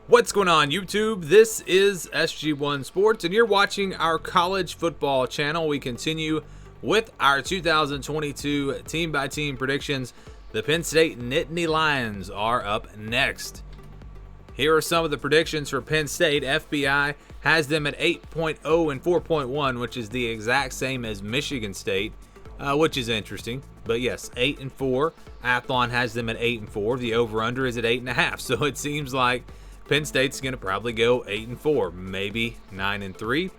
What's going on, YouTube? This is SG1 Sports, and you're watching our college football channel. We continue with our 2022 team-by-team predictions. The Penn State Nittany Lions are up next. Here are some of the predictions for Penn State. FBI has them at 8.0 and 4.1, which is the exact same as Michigan State, which is interesting. But yes, 8 and 4. Athlon has them at 8 and 4. The over/under is at 8.5. So it seems like Penn State's going to probably go 8 and 4, maybe 9 and 3.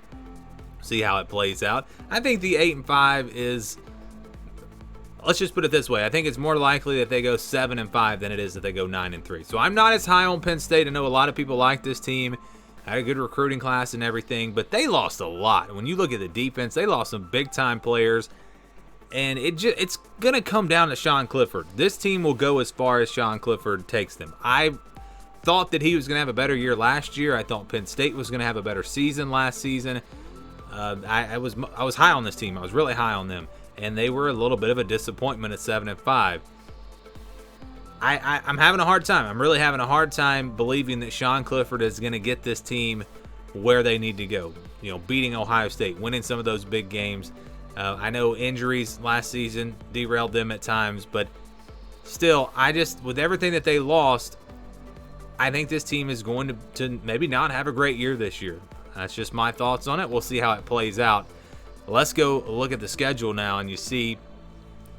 See how it plays out. I think the 8 and 5 is, let's just put it this way. I think it's more likely that they go 7 and 5 than it is that they go 9 and 3. So I'm not as high on Penn State. I know a lot of people like this team. Had a good recruiting class and everything, but they lost a lot. When you look at the defense, they lost some big-time players, and it's going to come down to Sean Clifford. This team will go as far as Sean Clifford takes them. I thought that he was going to have a better year last year. I thought Penn State was going to have a better season last season. I was high on this team. I was really high on them, and they were a little bit of a disappointment at 7 and 5. I'm having a hard time. I'm really having a hard time believing that Sean Clifford is going to get this team where they need to go. You know, beating Ohio State, winning some of those big games. I know injuries last season derailed them at times, but still, with everything that they lost, I think this team is going to maybe not have a great year this year. That's just my thoughts on it. We'll see how it plays out. Let's go look at the schedule now, and you see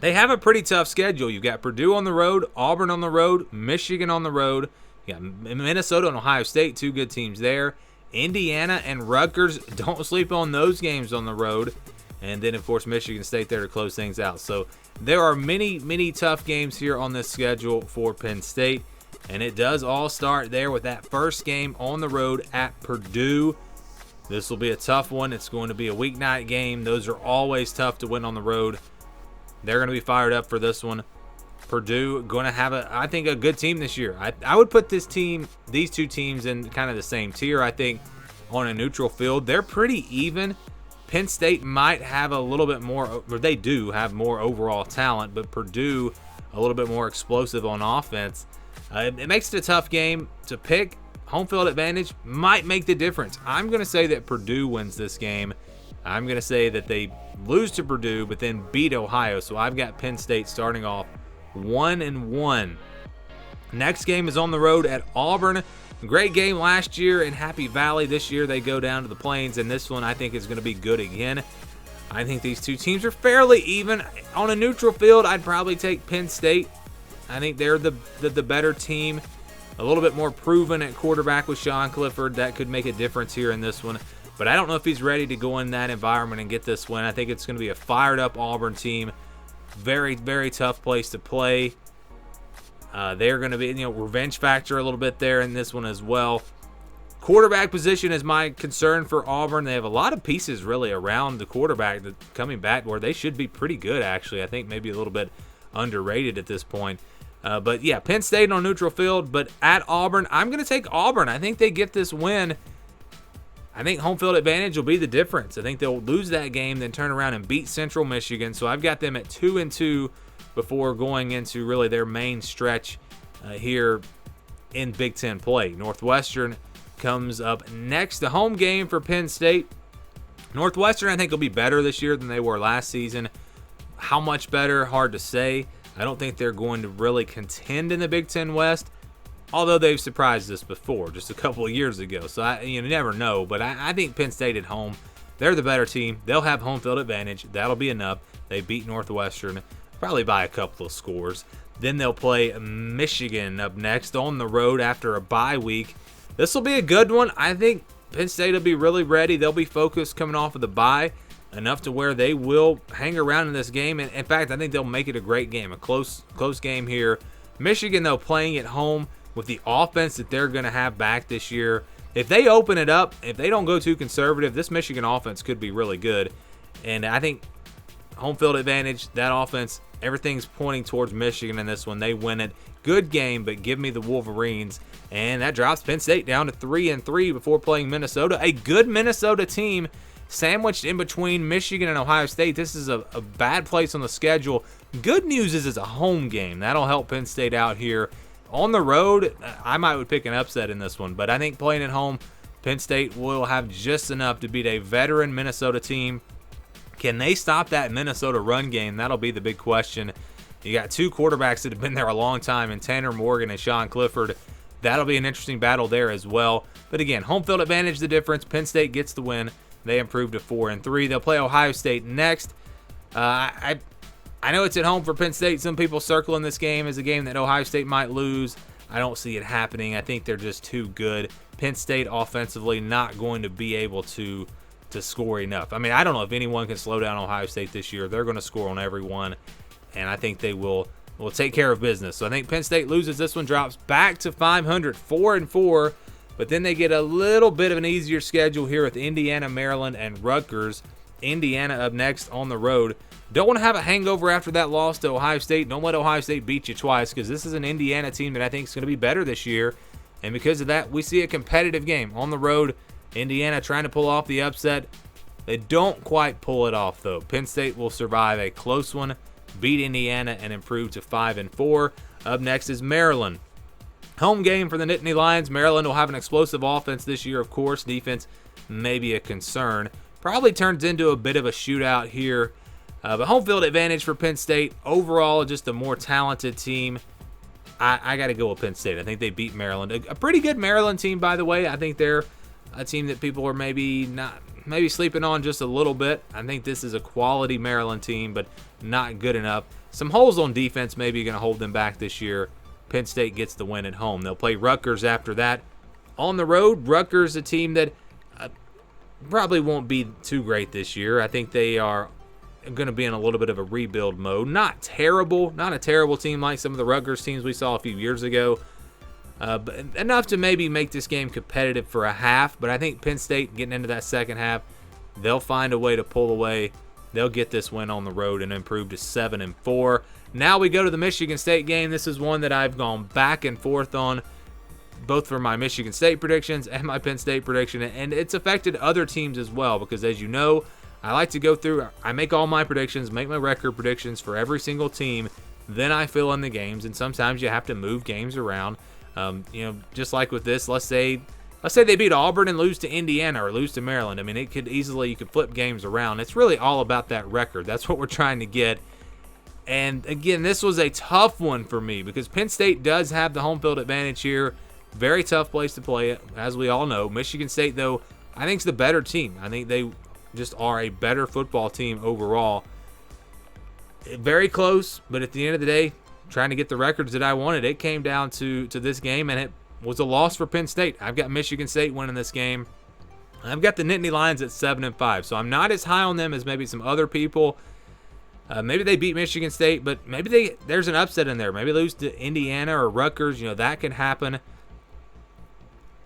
they have a pretty tough schedule. You've got Purdue on the road, Auburn on the road, Michigan on the road. You got Minnesota and Ohio State, two good teams there. Indiana and Rutgers, don't sleep on those games on the road. And then, of course, Michigan State there to close things out. So there are many, many tough games here on this schedule for Penn State. And it does all start there with that first game on the road at Purdue. This will be a tough one. It's going to be a weeknight game. Those are always tough to win on the road. They're going to be fired up for this one. Purdue going to have, I think, a good team this year. I would put these two teams in kind of the same tier. I think on a neutral field, they're pretty even. Penn State might have a little bit more, or they do have more overall talent, but Purdue a little bit more explosive on offense. It makes it a tough game to pick. Home field advantage might make the difference. I'm going to say that Purdue wins this game. I'm going to say that they lose to Purdue, but then beat Ohio. So I've got Penn State starting off 1-1. Next game is on the road at Auburn. Great game last year in Happy Valley. This year they go down to the Plains, and this one I think is going to be good again. I think these two teams are fairly even. On a neutral field, I'd probably take Penn State. I think they're the better team. A little bit more proven at quarterback with Sean Clifford. That could make a difference here in this one. But I don't know if he's ready to go in that environment and get this win. I think it's going to be a fired-up Auburn team. Very, very tough place to play. They're going to be, revenge factor a little bit there in this one as well. Quarterback position is my concern for Auburn. They have a lot of pieces really around the quarterback coming back where they should be pretty good, actually. I think maybe a little bit underrated at this point. But yeah, Penn State on neutral field, but at Auburn, I'm going to take Auburn. I think they get this win. I think home field advantage will be the difference. I think they'll lose that game, then turn around and beat Central Michigan. So I've got them at 2-2 before going into really their main stretch here in Big Ten play. Northwestern comes up next. The home game for Penn State. Northwestern, I think, will be better this year than they were last season. How much better? Hard to say. I don't think they're going to really contend in the Big Ten West, although they've surprised us before just a couple of years ago. So you never know, but I think Penn State at home, they're the better team. They'll have home field advantage. That'll be enough. They beat Northwestern probably by a couple of scores. Then they'll play Michigan up next on the road after a bye week. This will be a good one. I think Penn State will be really ready. They'll be focused coming off of the bye enough to where they will hang around in this game. And in fact, I think they'll make it a great game, a close game here. Michigan, though, playing at home with the offense that they're going to have back this year. If they open it up, if they don't go too conservative, this Michigan offense could be really good. And I think home field advantage, that offense, everything's pointing towards Michigan in this one. They win it. Good game, but give me the Wolverines. And that drops Penn State down to 3-3 before playing Minnesota. A good Minnesota team sandwiched in between Michigan and Ohio State. This is a bad place on the schedule. Good news is it's a home game. That'll help Penn State out here On the road, I would pick an upset in this one, but I think playing at home, Penn State will have just enough to beat a veteran Minnesota team. Can they stop that Minnesota run game? That'll be the big question. You got two quarterbacks that have been there a long time in Tanner Morgan and Sean Clifford. That'll be an interesting battle there as well. But again, home field advantage the difference. Penn State gets the win. They improve to 4-3. They'll play Ohio State next. I know it's at home for Penn State. Some people circling this game as a game that Ohio State might lose. I don't see it happening. I think they're just too good. Penn State offensively not going to be able to score enough. I mean, I don't know if anyone can slow down Ohio State this year. They're going to score on everyone, and I think they will take care of business. So I think Penn State loses this one, drops back to 500, 4-4, but then they get a little bit of an easier schedule here with Indiana, Maryland, and Rutgers. Indiana up next on the road. Don't want to have a hangover after that loss to Ohio State. Don't let Ohio State beat you twice, because this is an Indiana team that I think is going to be better this year. And because of that, we see a competitive game on the road. Indiana trying to pull off the upset. They don't quite pull it off, though. Penn State will survive a close one, beat Indiana, and improve to 5-4. Up next is Maryland. Home game for the Nittany Lions. Maryland will have an explosive offense this year, of course. Defense may be a concern. Probably turns into a bit of a shootout here. But home field advantage for Penn State. Overall, just a more talented team. I got to go with Penn State. I think they beat Maryland. A pretty good Maryland team, by the way. I think they're a team that people are maybe sleeping on just a little bit. I think this is a quality Maryland team, but not good enough. Some holes on defense maybe going to hold them back this year. Penn State gets the win at home. They'll play Rutgers after that. On the road, Rutgers, a team that probably won't be too great this year. I think they are going to be in a little bit of a rebuild mode. Not terrible, not a terrible team like some of the Rutgers teams we saw a few years ago. But enough to maybe make this game competitive for a half. But I think Penn State getting into that second half, they'll find a way to pull away. They'll get this win on the road and improve to 7-4. Now we go to the Michigan State game. This is one that I've gone back and forth on, both for my Michigan State predictions and my Penn State prediction. And it's affected other teams as well, because as you know, I like to go through, I make all my predictions, make my record predictions for every single team. Then I fill in the games, and sometimes you have to move games around. Just like with this, let's say they beat Auburn and lose to Indiana or lose to Maryland. I mean, you could flip games around. It's really all about that record. That's what we're trying to get. And again, this was a tough one for me because Penn State does have the home field advantage here. Very tough place to play it, as we all know. Michigan State, though, I think is the better team. I think they just are a better football team overall. Very close, but at the end of the day, trying to get the records that I wanted, it came down to this game, and it was a loss for Penn State. I've got Michigan State winning this game. I've got the Nittany Lions at 7-5, so I'm not as high on them as maybe some other people. Maybe they beat Michigan State, but maybe there's an upset in there. Maybe lose to Indiana or Rutgers. That can happen.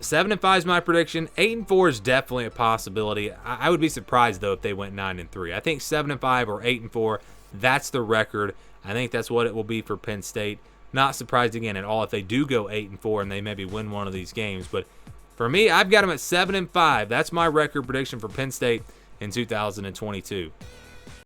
7-5 is my prediction. 8-4 is definitely a possibility. I would be surprised, though, if they went 9-3. I think 7-5 or 8-4, that's the record. I think that's what it will be for Penn State. Not surprised again at all if they do go 8-4 and they maybe win one of these games. But for me, I've got them at 7-5. That's my record prediction for Penn State in 2022.